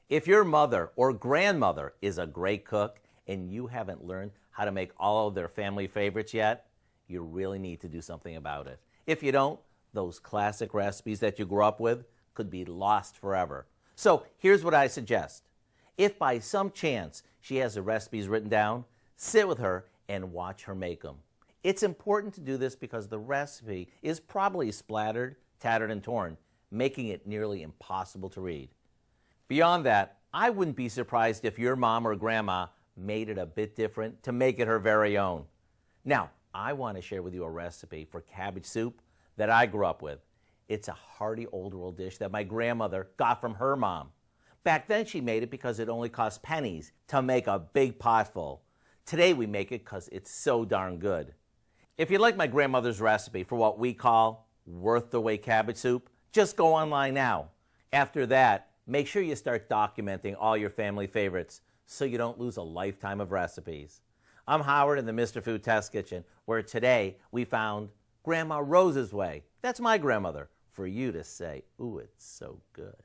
If your mother or grandmother is a great cook and you haven't learned how to make all of their family favorites yet, you really need to do something about it. If you don't, those classic recipes that you grew up with could be lost forever. So here's what I suggest. If by some chance she has the recipes written down, sit with her and watch her make them. It's important to do this because the recipe is probably splattered, tattered, and torn, making it nearly impossible to read. Beyond that, I wouldn't be surprised if your mom or grandma made it a bit different to make it her very own. Now, I want to share with you a recipe for cabbage soup that I grew up with. It's a hearty old world dish that my grandmother got from her mom. Back then she made it because it only cost pennies to make a big pot full. Today we make it because it's so darn good. If you like my grandmother's recipe for what we call worth the wait cabbage soup, just go online now. After that, make sure you start documenting all your family favorites so you don't lose a lifetime of recipes. I'm Howard in the Mr. Food Test Kitchen, where today we found Grandma Rose's way. That's my grandmother, for you to say, ooh, it's so good.